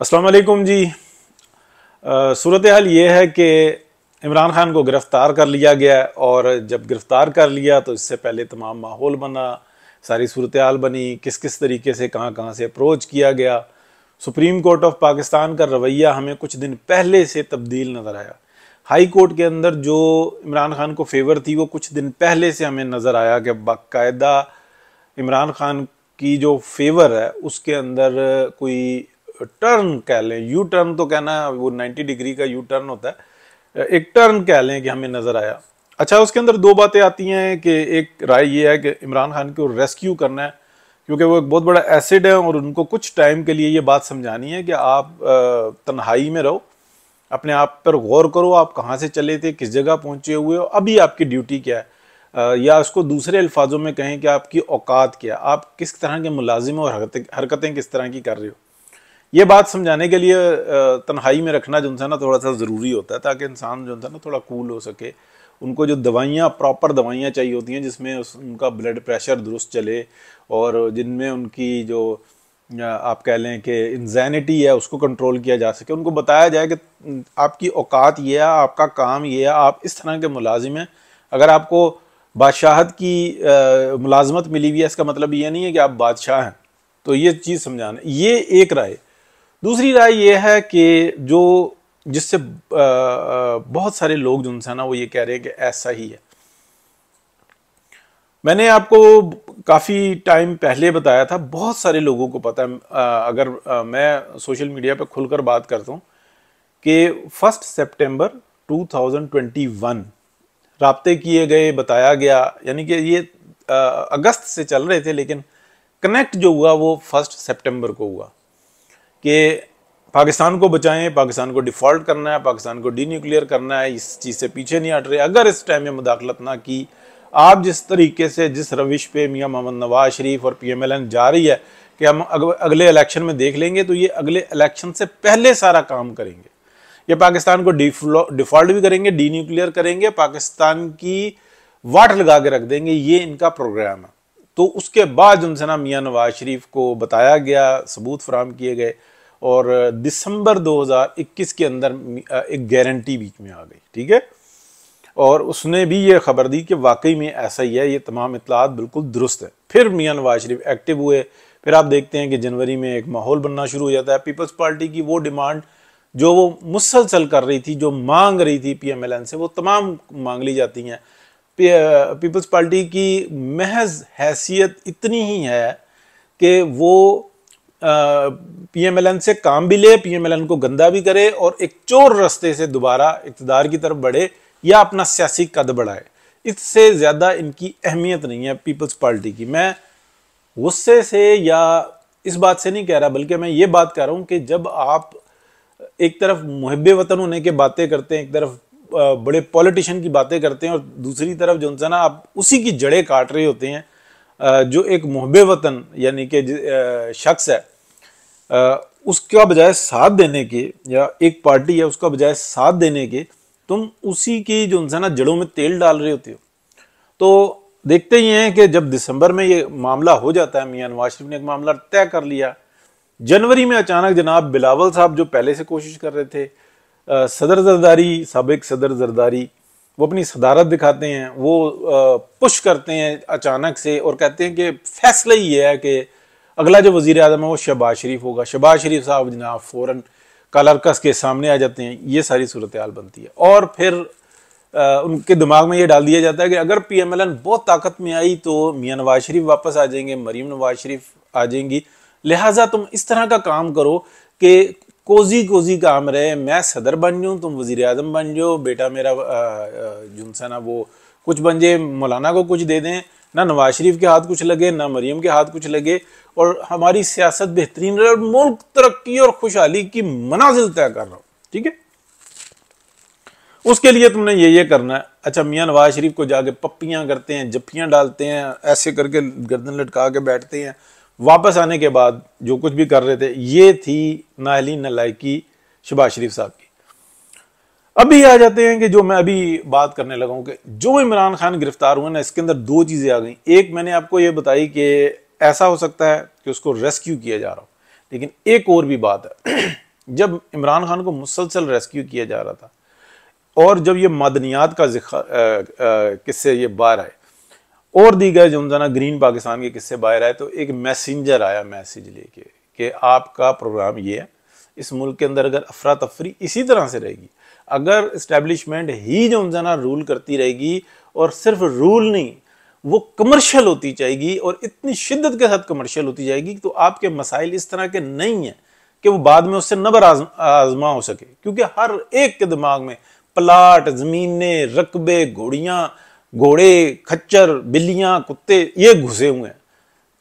अस्सलाम वालेकुम जी। सूरत हाल ये है कि इमरान खान को गिरफ्तार कर लिया गया और जब गिरफ्तार कर लिया तो इससे पहले तमाम माहौल बना, सारी सूरत हाल बनी, किस किस तरीके से कहाँ कहाँ से अप्रोच किया गया। सुप्रीम कोर्ट ऑफ पाकिस्तान का रवैया हमें कुछ दिन पहले से तब्दील नज़र आया। हाई कोर्ट के अंदर जो इमरान खान को फेवर थी वो कुछ दिन पहले से हमें नज़र आया कि बाकायदा इमरान खान की जो फेवर है उसके अंदर कोई टर्न कह लें, यू टर्न तो कहना वो 90 डिग्री का यू टर्न होता है, एक टर्न कह लें कि हमें नजर आया। अच्छा, उसके अंदर दो बातें आती हैं कि एक राय ये है कि इमरान खान को रेस्क्यू करना है क्योंकि वो एक बहुत बड़ा एसिड है और उनको कुछ टाइम के लिए ये बात समझानी है कि आप तन्हाई में रहो, अपने आप पर गौर करो, आप कहाँ से चले थे, किस जगह पहुंचे हुए हो, अभी आपकी ड्यूटी क्या है, या उसको दूसरे अल्फाजों में कहें कि आपकी औकात क्या, आप किस तरह के मुलाजिम और हरकतें किस तरह की कर रहे हो। ये बात समझाने के लिए तन्हाई में रखना जो है ना थोड़ा सा ज़रूरी होता है ताकि इंसान जो है ना थोड़ा कूल हो सके। उनको जो दवाइयाँ, प्रॉपर दवाइयाँ चाहिए होती हैं जिसमें उनका ब्लड प्रेशर दुरुस्त चले और जिनमें उनकी जो आप कह लें कि इंजाइनिटी है उसको कंट्रोल किया जा सके। उनको बताया जाए कि आपकी औकात ये है, आपका काम ये है, आप इस तरह के मुलाजिम हैं। अगर आपको बादशाहत की मुलाजमत मिली हुई है इसका मतलब ये नहीं है कि आप बादशाह हैं। तो ये चीज़ समझाना, ये एक राय। दूसरी राय ये है कि जो जिससे बहुत सारे लोग जो है ना वो ये कह रहे हैं कि ऐसा ही है। मैंने आपको काफ़ी टाइम पहले बताया था, बहुत सारे लोगों को पता है, अगर मैं सोशल मीडिया पे खुलकर बात करता हूँ कि 1 सितंबर 2021 राब्ते किए गए, बताया गया, यानी कि ये अगस्त से चल रहे थे लेकिन कनेक्ट जो हुआ वो 1 सितंबर को हुआ कि पाकिस्तान को बचाएं, पाकिस्तान को डिफॉल्ट करना है, पाकिस्तान को डीन्यूक्लियर करना है, इस चीज़ से पीछे नहीं हट रहे। अगर इस टाइम में मुदाखलत ना की, आप जिस तरीके से जिस रविश पे मियां मोहम्मद नवाज शरीफ और PMLN जा रही है कि हम अगले इलेक्शन में देख लेंगे, तो ये अगले इलेक्शन से पहले सारा काम करेंगे। ये पाकिस्तान को डिफॉल्ट भी करेंगे, डीन्यूक्लियर करेंगे, पाकिस्तान की वाट लगा के रख देंगे, ये इनका प्रोग्राम है। तो उसके बाद उनसे ना मियां नवाज शरीफ को बताया गया, सबूत फराम किए गए और दिसंबर 2021 के अंदर एक गारंटी बीच में आ गई, ठीक है। और उसने भी ये खबर दी कि वाकई में ऐसा ही है, ये तमाम इतलात बिल्कुल दुरुस्त है। फिर मियां नवाज शरीफ एक्टिव हुए। फिर आप देखते हैं कि जनवरी में एक माहौल बनना शुरू हो जाता है। पीपल्स पार्टी की वो डिमांड जो वो मुसलसल कर रही थी, जो मांग रही थी PMLN से, वो तमाम मांग ली जाती हैं। पीपल्स पार्टी की महज हैसियत इतनी ही है कि वो PMLN से काम भी ले, PMLN को गंदा भी करे और एक चोर रास्ते से दोबारा इक़्तिदार की तरफ बढ़े या अपना सियासी कद बढ़ाए। इससे ज़्यादा इनकी अहमियत नहीं है पीपल्स पार्टी की। मैं गुस्से से या इस बात से नहीं कह रहा, बल्कि मैं ये बात कह रहा हूँ कि जब आप एक तरफ मुहब्बे वतन होने की बातें करते हैं, एक तरफ बड़े पॉलिटिशियन की बातें करते हैं और दूसरी तरफ जो है ना आप उसी की जड़ें काट रहे होते हैं, जो एक मुहब्बे वतन यानी कि शख्स है, उसका बजाय साथ देने के, या एक पार्टी है उसका बजाय साथ देने के, तुम उसी की जो है ना जड़ों में तेल डाल रहे होते हो। तो देखते ही हैं कि जब दिसंबर में ये मामला हो जाता है, मियां नवाज शरीफ ने एक मामला तय कर लिया। जनवरी में अचानक जनाब बिलावल साहब जो पहले से कोशिश कर रहे थे, सदर जरदारी, साबिक सदर जरदारी, वो अपनी सदारत दिखाते हैं, वो पुश करते हैं अचानक से और कहते हैं कि फैसला ही ये है कि अगला जो वजीर आज़म है वो शहबाज शरीफ होगा। शहबाज शरीफ साहब जनाब फौरन कालरकस के सामने आ जाते हैं। ये सारी सूरत हाल बनती है और फिर उनके दिमाग में ये डाल दिया जाता है कि अगर PMLN बहुत ताकत में आई तो मियां नवाज शरीफ वापस आ जाएंगे, मरीम नवाज शरीफ आ जाएंगी, लिहाजा तुम इस तरह का काम करो कि कोजी कोजी काम रहे, मैं सदर बन जाऊँ, तुम वजीर आज़म बन जाओ, बेटा मेरा जुनसा ना वो कुछ बन जाए, मौलाना को कुछ दे दें, ना नवाज शरीफ के हाथ कुछ लगे, ना मरीम के हाथ कुछ लगे और हमारी सियासत बेहतरीन रहे और मुल्क तरक्की और खुशहाली की मनाजिल तय कर रहा हो, ठीक है। उसके लिए तुमने ये करना है। अच्छा, मियां नवाज शरीफ को जाके पप्पियां करते हैं, जफ्फियां डालते हैं, ऐसे करके गर्दन लटका के बैठते हैं। वापस आने के बाद जो कुछ भी कर रहे थे, ये थी नाअहली नलायकी शहबाज शरीफ साहब की। अभी आ जाते हैं कि जो मैं अभी बात करने लगा हूं कि जो इमरान खान गिरफ्तार हुए ना, इसके अंदर दो चीजें आ गई। एक मैंने आपको ये बताई कि ऐसा हो सकता है कि उसको रेस्क्यू किया जा रहा हो, लेकिन एक और भी बात है जब इमरान खान को मुसलसल रेस्क्यू किया जा रहा था और जब ये मदनियात का किस्से ये बाहर आए और दीगर जो ना ग्रीन पाकिस्तान के किस्से बाहर आए, तो एक मैसेंजर आया मैसेज लेके कि आपका प्रोग्राम ये है, इस मुल्क के अंदर अगर अफरा तफरी इसी तरह से रहेगी, अगर इस्टेब्लिशमेंट ही जो ना रूल करती रहेगी और सिर्फ रूल नहीं वो कमर्शियल होती जाएगी और इतनी शिद्दत के साथ कमर्शियल होती जाएगी, तो आपके मसाइल इस तरह के नहीं है कि वो बाद में उससे नबर आजमा हो सके। क्योंकि हर एक के दिमाग में प्लाट, जमीनें, रकबे, घोड़े, खच्चर, बिल्लियां, कुत्ते ये घुसे हुए हैं।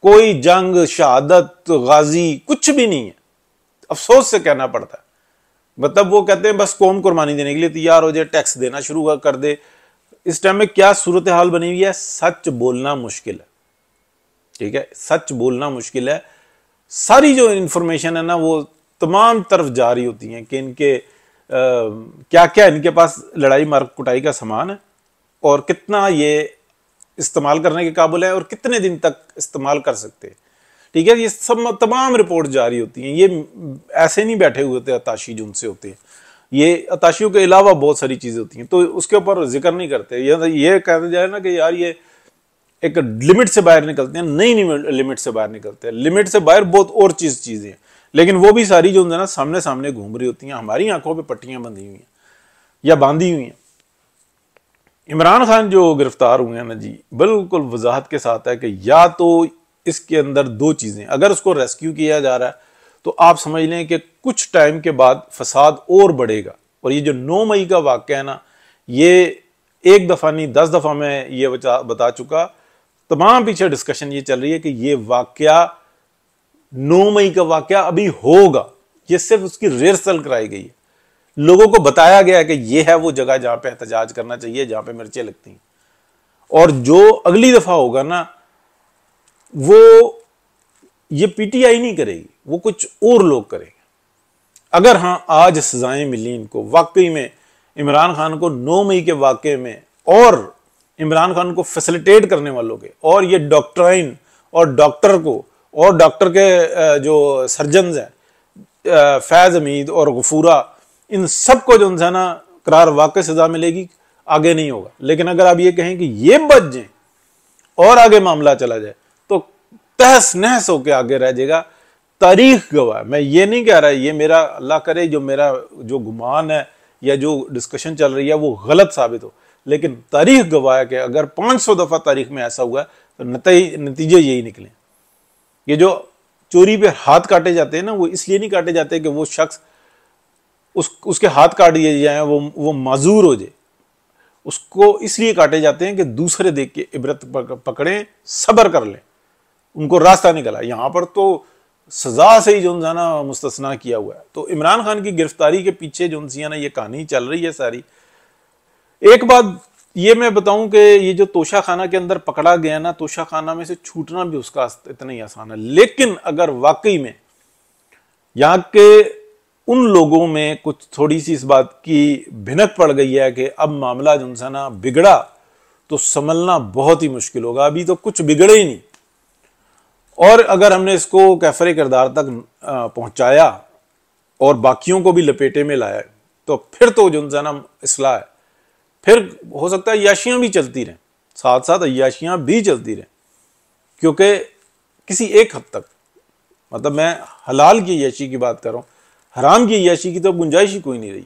कोई जंग, शहादत, गाजी कुछ भी नहीं है। अफसोस से कहना पड़ता है। मतलब वो कहते हैं बस कौम कुर्बानी देने के लिए तैयार हो जाए, टैक्स देना शुरू कर दे। इस टाइम में क्या सूरत हाल बनी हुई है, सच बोलना मुश्किल है। ठीक है, सच बोलना मुश्किल है। सारी जो इंफॉर्मेशन है ना वो तमाम तरफ जा रही होती है कि इनके क्या क्या इनके पास लड़ाई मार कुटाई का सामान है और कितना ये इस्तेमाल करने के काबिल है और कितने दिन तक इस्तेमाल कर सकते हैं। ठीक है, ये सब तमाम रिपोर्ट जारी होती हैं। ये ऐसे नहीं बैठे हुए होते अताशी जो उनसे होते हैं, ये अताशियों के अलावा बहुत सारी चीजें होती हैं, तो उसके ऊपर जिक्र नहीं करते। ये कहते जाए ना कि यार ये एक लिमिट से बाहर निकलते हैं, नहीं लिमिट से बाहर निकलते हैं। लिमिट से बाहर बहुत और चीजें हैं, लेकिन वो भी सारी जो है ना सामने सामने घूम रही होती हैं, हमारी आंखों पे पट्टियां बंधी हुई हैं या बांधी हुई हैं। इमरान खान जो गिरफ्तार हुए हैं ना जी, बिल्कुल वजाहत के साथ है कि या तो इसके अंदर दो चीजें, अगर उसको रेस्क्यू किया जा रहा है तो आप समझ लें कि कुछ टाइम के बाद फसाद और बढ़ेगा। और ये जो 9 मई का वाक़या है ना, ये एक दफा नहीं 10 दफा मैं ये बता चुका, तमाम पीछे डिस्कशन ये चल रही है कि ये वाक़या 9 मई का वाक़या अभी होगा। ये सिर्फ उसकी रिहर्सल कराई गई है, लोगों को बताया गया है कि ये है वो जगह जहां पे एहतजाज करना चाहिए, जहां पे मिर्चें लगती हैं। और जो अगली दफा होगा ना वो ये पीटीआई नहीं करेगी, वो कुछ और लोग करेंगे। अगर हाँ आज सजाएं मिली इनको वाकई में इमरान खान को 9 मई के वाक़े में और इमरान खान को फैसिलिटेट करने वालों के और ये डॉक्ट्राइन और डॉक्टर को और डॉक्टर के जो सर्जन हैं फैज हमीद और गफूरा, इन सबको जो है ना करार वाकई सजा मिलेगी, आगे नहीं होगा। लेकिन अगर आप ये कहें कि ये बच जाए और आगे मामला चला जाए तो तहस नहस होकर आगे रह जाएगा। तारीख गवाह, मैं ये नहीं कह रहा, ये मेरा अल्लाह करे जो मेरा जो गुमान है या जो डिस्कशन चल रही है वो गलत साबित हो, लेकिन तारीख गवाह है कि अगर 500 दफा तारीख में ऐसा हुआ तो नतीजे यही निकले। ये जो चोरी पे हाथ काटे जाते हैं ना, वो इसलिए नहीं काटे जाते कि वो शख्स उसके हाथ काट दिए जाए, वो माजूर हो जाए। उसको इसलिए काटे जाते हैं कि दूसरे देख के इबरत पकड़ें, सब्र कर लें, उनको रास्ता निकला। यहां पर तो सजा से ही जो है ना मुस्तस्ना किया हुआ है। तो इमरान खान की गिरफ्तारी के पीछे जो है ना ये कहानी चल रही है सारी। एक बात ये मैं बताऊं कि ये जो तोशा खाना के अंदर पकड़ा गया ना, तोशा खाना में से छूटना भी उसका इतना ही आसान है। लेकिन अगर वाकई में यहां के उन लोगों में कुछ थोड़ी सी इस बात की भिनक पड़ गई है कि अब मामला जो है ना बिगड़ा, तो संभलना बहुत ही मुश्किल होगा। अभी तो कुछ बिगड़े ही नहीं, और अगर हमने इसको कैफरे किरदार तक पहुंचाया और बाकियों को भी लपेटे में लाया तो फिर तो जो है ना इस्लाह है। फिर हो सकता है अय्याशियां भी चलती रहें, साथ साथ अय्याशियां भी चलती रहें, क्योंकि किसी एक हद तक, मतलब मैं हलाल की अय्याशी की बात कर रहा हूं, हराम की अय्याशी की तो गुंजाइश ही कोई नहीं रही।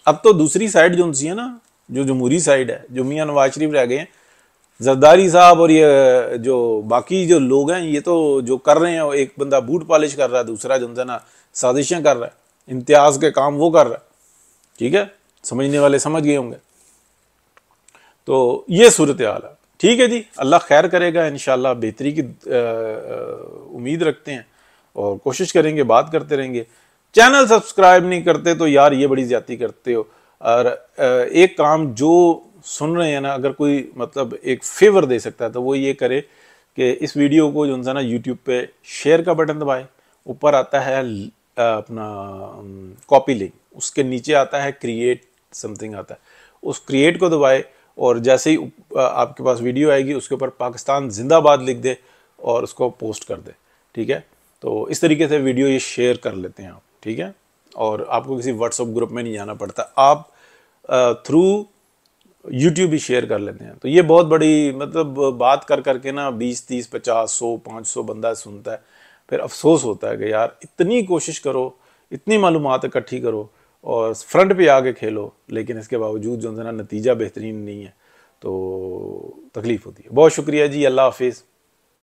अब तो दूसरी साइड जो है ना, जो जमहूरी साइड है, जो मियां नवाज शरीफ रह गए हैं, जरदारी साहब और ये जो बाकी जो लोग हैं, ये तो जो कर रहे हैं, एक बंदा बूट पॉलिश कर रहा है, दूसरा जो है ना साजिशें कर रहा है, इम्तियाज के काम वो कर रहा है। ठीक है, समझने वाले समझ गए होंगे। तो ये सूरत हाल है। ठीक है जी, अल्लाह खैर करेगा, इंशाल्लाह बेहतरी की उम्मीद रखते हैं और कोशिश करेंगे, बात करते रहेंगे। चैनल सब्सक्राइब नहीं करते तो यार ये बड़ी ज्यादती करते हो। और एक काम जो सुन रहे हैं ना, अगर कोई मतलब एक फेवर दे सकता है तो वो ये करे कि इस वीडियो को जो है ना यूट्यूब पे शेयर का बटन दबाए, ऊपर आता है अपना कॉपी लिंक, उसके नीचे आता है क्रिएट समथिंग आता है, उस क्रिएट को दबाए और जैसे ही आपके पास वीडियो आएगी उसके ऊपर पाकिस्तान जिंदाबाद लिख दे और उसको पोस्ट कर दे। ठीक है, तो इस तरीके से वीडियो ये शेयर कर लेते हैं आप। ठीक है, और आपको किसी व्हाट्सएप ग्रुप में नहीं जाना पड़ता, आप थ्रू यूट्यूब ही शेयर कर लेते हैं। तो ये बहुत बड़ी मतलब बात कर करके ना 20, 30, 50, 100, 500 बंदा सुनता है, फिर अफसोस होता है कि यार इतनी कोशिश करो, इतनी मालूमात इकट्ठी करो और फ्रंट पे आके खेलो, लेकिन इसके बावजूद जो है ना नतीजा बेहतरीन नहीं है, तो तकलीफ होती है। बहुत शुक्रिया जी, अल्लाह हाफिज़।